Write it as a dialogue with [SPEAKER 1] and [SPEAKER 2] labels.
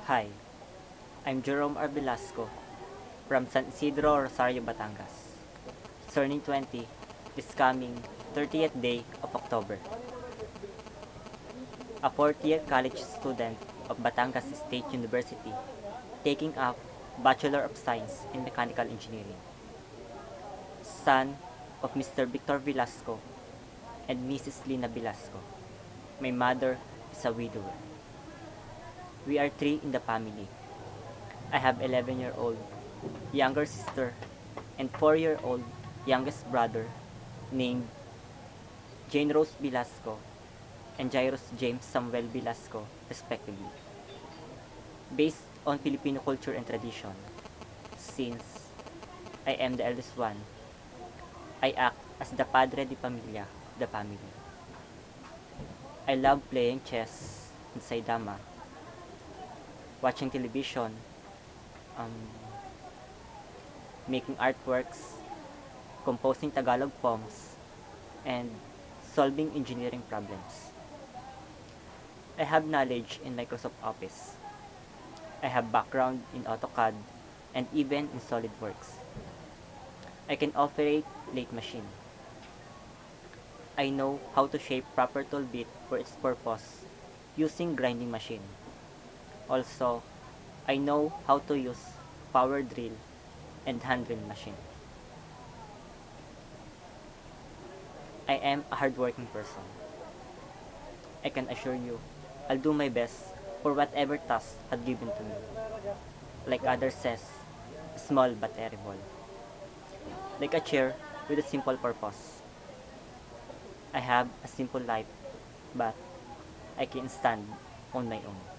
[SPEAKER 1] Hi, I'm Jerome R. Velasco from San Isidro, Rosario, Batangas. Turning 20 this coming 30th day of October. A fourth-year college student of Batangas State University taking up Bachelor of Science in Mechanical Engineering. Son of Mr. Victor Velasco and Mrs. Lina Velasco. My mother is a widower. We are three in the family. I have 11-year-old younger sister and 4-year-old youngest brother named Jane Rose Velasco and Jairus James Samuel Velasco, respectively. Based on Filipino culture and tradition, since I am the eldest one, I act as the padre de familia of the family. I love playing chess and saidama, watching television, um, making artworks, composing Tagalog poems, and solving engineering problems. I have knowledge in Microsoft Office. I have background in AutoCAD and even in SolidWorks. I can operate lathe machine. I know how to shape proper tool bit for its purpose using grinding machine. Also, I know how to use power drill and hand drill machine. I am a hardworking person. I can assure you, I'll do my best for whatever task had given to me. Like others says, small but terrible. Like a chair with a simple purpose. I have a simple life, but I can stand on my own.